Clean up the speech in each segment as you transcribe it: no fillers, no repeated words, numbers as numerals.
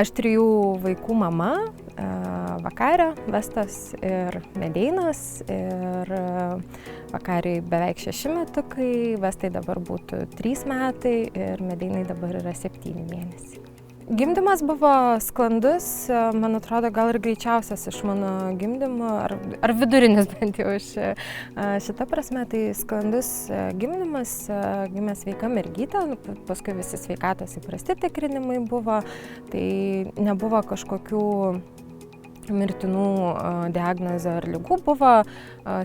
Aš 3 vaikų mama, Vakarė, Vestas ir Medeinas. Ir Vakariai beveik 6 metukai, Vestai dabar būtų 3 metai ir Medeinai dabar yra 7 mėnesiai. Gimdymas buvo sklandus, man atrodo, gal ir greičiausias iš mano gimdymo, ar vidurinis bent jau iš šita prasme, tai sklandus gimdymas, gimė sveika mergytė, paskui visi sveikatos įprasti tikrinimai buvo, tai nebuvo kažkokių mirtinų diagnozių ar ligų, buvo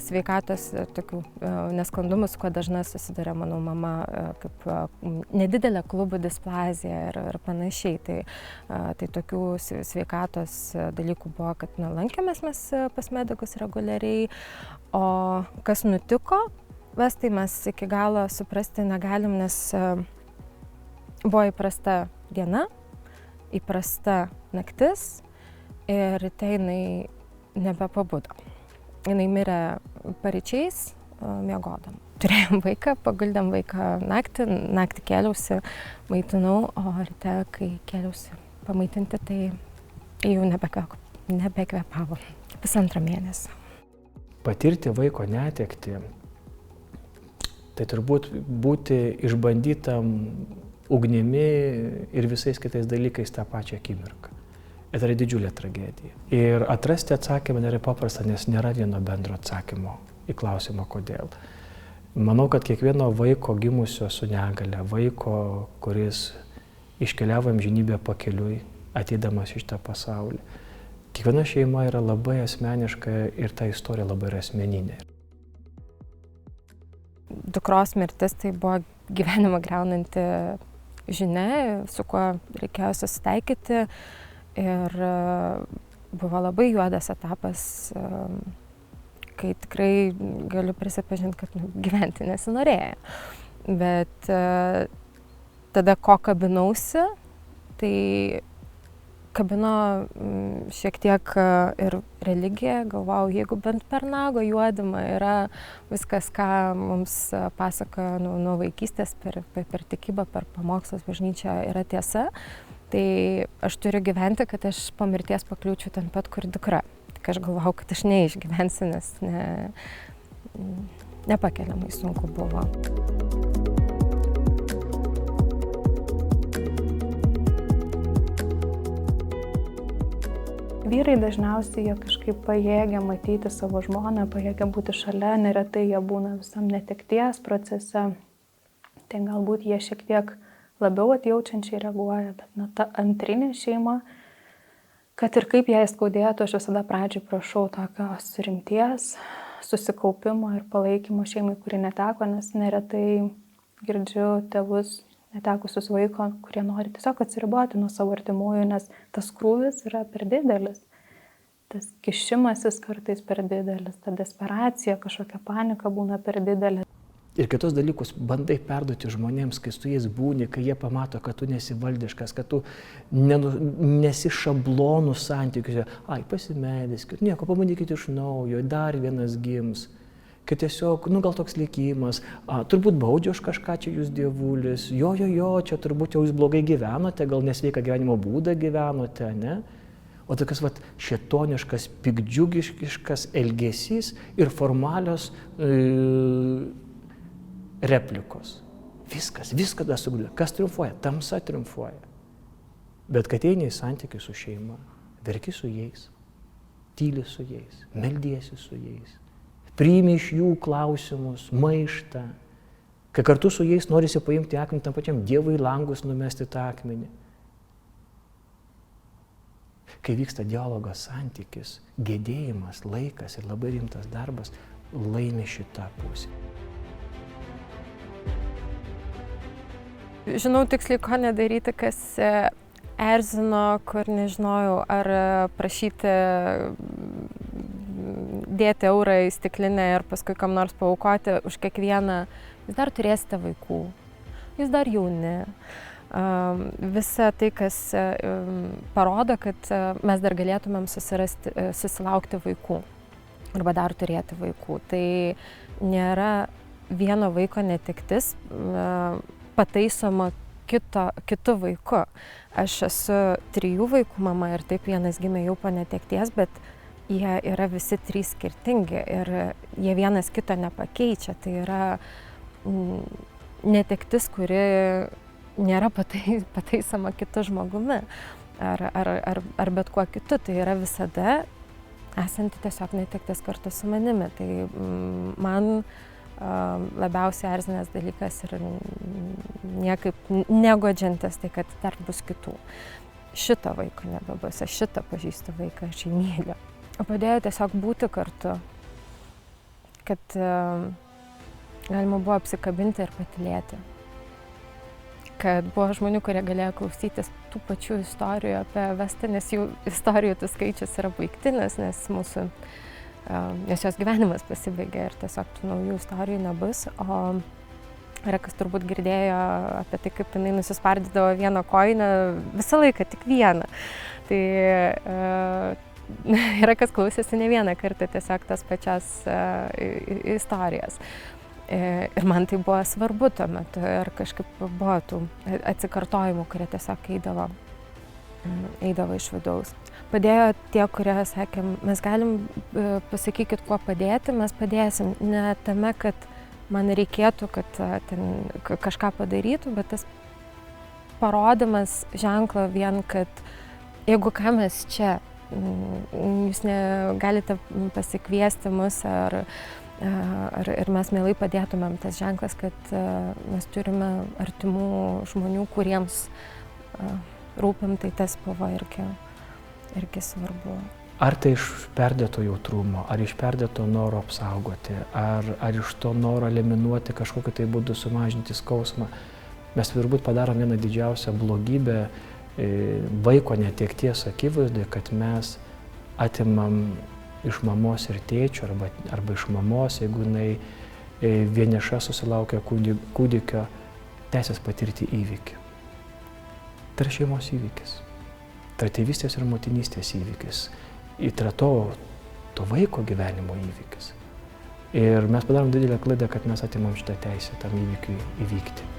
sveikatos tokių nesklandumų, su kuo dažnai susiduria mano mama, kaip nedidelė klubų displazija ir panašiai. Tai tokių sveikatos dalykų buvo, kad lankėmės mes pas medikus reguliariai, o kas nutiko, Vestai mes iki galo suprasti negalim, nes buvo įprasta diena, įprasta naktis, ir ryte jinai nebepabudo. Jinai mirė paryčiais, miegodama. Turėjom vaiką, paguldėm vaiką naktį kėliausi, maitinau, o ryte, kai kėliausi pamaitinti, tai jau nebekvėpavo. 1,5 mėnesio. Patirti vaiko netektį, tai turbūt būti išbandytam ugnimi ir visais kitais dalykais tą pačią akimirką. Tai yra didžiulė tragedija. Ir atrasti atsakymą nėra paprasta, nes nėra vieno bendro atsakymo į klausimą, kodėl. Manau, kad kiekvieno vaiko gimusio su negale, vaiko, kuris iškeliavo amžinybę pakeliui, ateidamas iš tą pasaulį, kiekviena šeima yra labai asmeniška ir ta istorija labai yra asmeninė. Dukros mirtis tai buvo gyvenimą griaunanti žinia, su kuo reikėjo susitaikyti. Ir buvo labai juodas etapas, kai tikrai galiu prisipažinti, kad gyventi nesinorėjo. Bet tada ko kabinausi, tai kabino šiek tiek ir religija. Galvojau, jeigu bent per nago juodimą yra viskas, ką mums pasakojo nuo vaikystės, per tikybą, per pamokslus bažnyčią yra tiesa, tai aš turiu gyventi, kad aš po mirties pakliūčiau ten pat, kur dukra. Tik aš galvojau, kad aš neišgyvensiu, nes nepakeliamai sunku buvo. Vyrai dažniausiai jie kažkaip pajėgia matyti savo žmoną, pajėgia būti šalia, neretai jie būna visam netekties procese. Tai galbūt jie šiek tiek labiau atjaučiančiai reaguoja, bet ta antrinė šeima, kad ir kaip jai skaudėtų, aš visada pradžiai prašau tokios rimties, susikaupimo ir palaikymo šeimai, kuri neteko, nes neretai girdžiu tėvus netekusius vaiko, kurie nori tiesiog atsiriboti nuo savo artimųjų, nes tas krūvis yra per didelis. Tas kišimasis kartais per didelis, ta desperacija, kažkokia panika būna per didelė. Ir kitus dalykus bandai perduoti žmonėms, kai su jais būni, kai jie pamato, kad tu nesi valdiškas, kad tu nesi šablonų santykiuose. Ai, pasimelskit, nieko, pabandykit iš naujo, dar vienas gims. Kad tiesiog, gal toks likimas, turbūt baudžia už kažką čia jūs dievulis, jo, čia turbūt jau jūs blogai gyvenote, gal nesveiką gyvenimo būdą gyvenote, ne? O tokias šėtoniškas, piktdžiugiškas elgesys ir formalios replikos. Viskas tada sugriūna. Kas triumfuoja? Tamsa triumfuoja. Bet kad eini į santykių su šeima, verki su jais, tyli su jais, meldiesi su jais, priimi iš jų klausimus, maištą, kai kartu su jais norisi paimti akmenį tam pačiam Dievui į langus numesti tą akmenį. Kai vyksta dialogas, santykis, gedėjimas, laikas ir labai rimtas darbas, laimi šitą pusę. Žinau tiksliai, ko nedaryti, kas erzino, kur nežinojau, ar prašyti dėti eurą į stiklinę ir paskui kam nors paaukoti už kiekvieną. Jūs dar turėsite vaikų, jūs dar jauni. Visa tai, kas parodo, kad mes dar galėtumėm susilaukti vaikų arba dar turėti vaikų. Tai nėra vieno vaiko netektis pataisoma kitu vaiku. Aš esu 3 vaikų mama ir taip vienas gimė jau po netekties, bet jie yra visi 3 skirtingi ir jie vienas kito nepakeičia. Tai yra netektis, kuri nėra pataisoma kitu žmogumi ar bet kuo kitu. Tai yra visada esanti tiesiog netektis kartu su manimi. Tai man labiausiai erzinęs dalykas ir niekaip negodžiantis, tai kad dar bus kitų. Šito vaiko nebebus, aš šitą pažįstu vaiką, aš jį myliu. O padėjo tiesiog būti kartu, kad galima buvo apsikabinti ir patylėti. Kad buvo žmonių, kurie galėjo klausytis tų pačių istorijų apie Vestą, nes jų istorijų tas skaičius yra baigtinis, nes jos gyvenimas pasibaigė ir tiesiog tų naujų istorijų nebus. O yra kas turbūt girdėjo apie tai, kaip jinai nusispardydavo vieną kojinę, visą laiką tik vieną. Tai yra kas klausėsi ne vieną kartą tiesiog tas pačias istorijas. Ir man tai buvo svarbu tuo metu ir kažkaip buvo tų atsikartojimų, kurie tiesiog eidavo iš vidaus. Padėjo tie, kurie sakė, mes galim pasakykit, kuo padėti, mes padėsim. Ne tame, kad man reikėtų, kad ten kažką padarytų, bet tas parodymas ženklo vien, kad jeigu ką mes čia, jūs galite pasikviesti mus ir mes mielai padėtumėm, tas ženklas, kad mes turime artimų žmonių, kuriems rūpim, tai tas buvo irgi svarbu. Ar tai iš perdėto jautrumo, ar iš perdėto noro apsaugoti, ar iš to noro eliminuoti kažkokiu tai būdu sumažinti skausmą, mes turbūt padarom vieną didžiausią blogybę vaiko netekties akivaizdoje, kad mes atimam iš mamos ir tėčio arba iš mamos, jeigu jinai vieniša susilaukia kūdikio, teisės patirti įvykį. Tai yra šeimos įvykis, tai yra tėvystės ir motinystės įvykis, tai yra to vaiko gyvenimo įvykis. Ir mes padarom didelę klaidą, kad mes atimam šitą teisę tam įvykiui įvykti.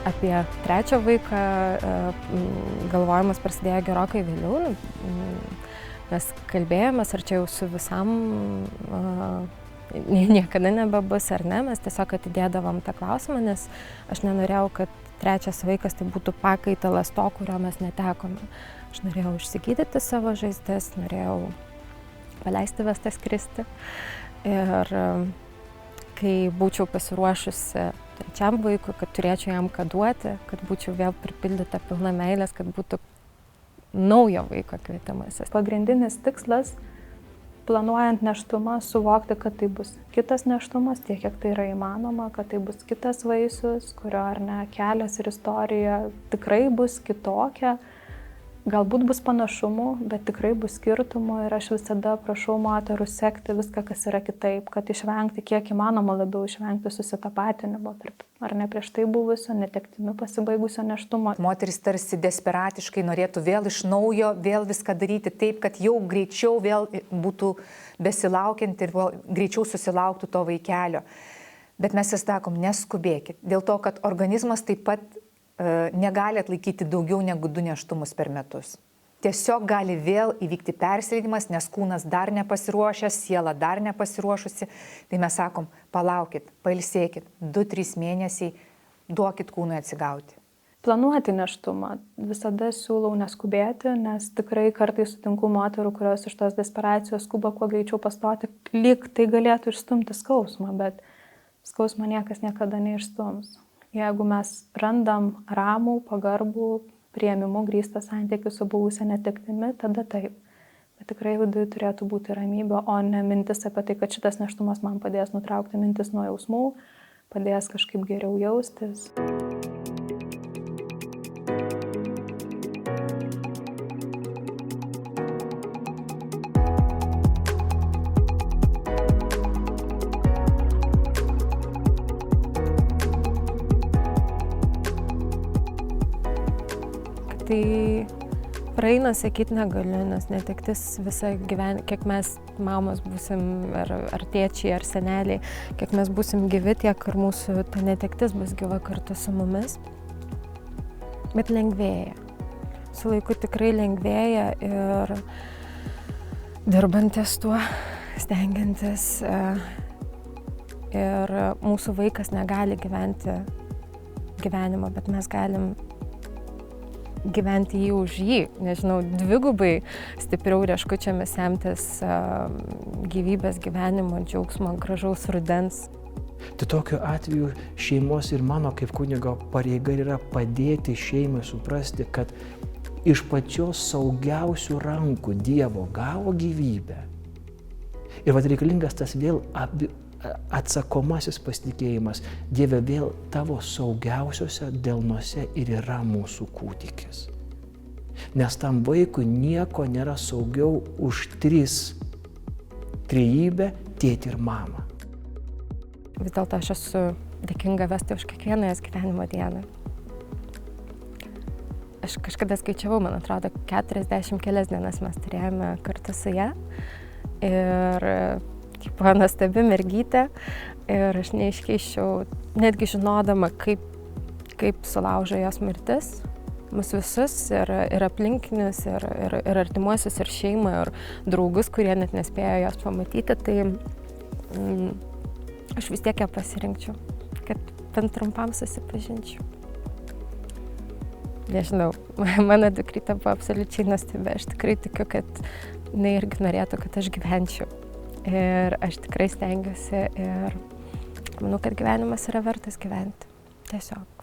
Apie 3 vaiką galvojimas prasidėjo gerokai vėliau. Mes kalbėjomės, ar čia jau su visam niekada nebebus ar ne. Mes tiesiog atidėdavom tą klausimą, nes aš nenorėjau, kad 3 vaikas tai būtų pakaitalas to, kurio mes netekome. Aš norėjau išsigydyti savo žaizdas, norėjau paleisti Vestą skristi. Ir kai būčiau pasiruošusi 3 vaikui, kad turėčiau jam ką duoti, kad būčiau vėl pripildyta pilna meilės, kad būtų naujo vaiko kvietimasis. Pagrindinis tikslas, planuojant nėštumą, suvokti, kad tai bus kitas nėštumas, tiek kiek tai yra įmanoma, kad tai bus kitas vaisius, kurio kelias ir istorija tikrai bus kitokia. Galbūt bus panašumų, bet tikrai bus skirtumų ir aš visada prašau moterų sekti viską, kas yra kitaip, kad išvengti, kiek įmanoma labiau išvengti susitapatinimo tarp ar ne prieš tai buvusio, netektimi pasibaigusio nėštumo. Moteris tarsi desperatiškai norėtų vėl iš naujo, vėl viską daryti taip, kad jau greičiau vėl būtų besilaukiant ir greičiau susilauktų to vaikelio. Bet mes vis sakom, neskubėkit, dėl to, kad organizmas taip pat negali atlaikyti daugiau negu 2 nėštumus per metus. Tiesiog gali vėl įvykti persileidimas, nes kūnas dar nepasiruošęs, siela dar nepasiruošusi. Tai mes sakom, palaukit, pailsėkit, 2-3 mėnesiai, duokit kūnui atsigauti. Planuoti nėštumą visada siūlau neskubėti, nes tikrai kartais sutinku moterų, kurios iš tos desperacijos skuba kuo greičiau pastoti, lyg tai galėtų išstumti skausmą, bet skausmą niekas niekada neišstums. Jeigu mes randam ramų, pagarbų, priėmimu grįstą santykį su buvusia netektimi, tada taip. Bet tikrai viduje turėtų būti ramybė, o ne mintis apie tai, kad šitas nėštumas man padės nutraukti mintis nuo jausmų, padės kažkaip geriau jaustis. Tai praeina, sakyt negaliu, nes netektis visą gyvenimą, kiek mes mamos būsim, ar tėčiai, ar seneliai, kiek mes būsim gyvi, tiek ir mūsų ta netektis bus gyva kartu su mumis. Bet lengvėja. Su laiku tikrai lengvėja ir dirbantis tuo, stengiantis. Ir mūsų vaikas negali gyventi gyvenimą, bet mes galim gyventi jį už jį, nežinau, dvigubai stipriau rieškučiomis semtis gyvybės, gyvenimo, džiaugsmo, gražaus rudens. Tai tokiu atveju šeimos ir mano kaip kunigo pareiga yra padėti šeimai suprasti, kad iš pačios saugiausių rankų Dievo gavo gyvybę. Ir vat reikalingas tas vėl atsakomasis pasitikėjimas. Dieve, vėl tavo saugiausiose delnuose ir yra mūsų kūdikis. Nes tam vaikui nieko nėra saugiau už trejybę, tėtį ir mamą. Vis dėlto aš esu dėkinga Vestai už kiekvieną jos gyvenimo dieną. Aš kažkada skaičiavau, man atrodo, 40 kelias dienas mes turėjome kartu su ja. Ir buvo nuostabi mergytė ir aš neiškeiščiau, netgi žinodama, kaip sulaužo jos mirtis, mus visus ir aplinkinius, ir artimuosius, ir šeimą, ir draugus, kurie net nespėjo jos pamatyti, tai aš vis tiek ją pasirinkčiau, kad bent trumpam susipažinčiau. Nežinau, mano dukrytė buvo absoliučiai nuostabi, aš tikrai tikiu, kad jinai irgi norėtų, kad aš gyvenčiau. Ir aš tikrai stengiuosi ir manau, kad gyvenimas yra vertas gyventi. Tiesiog.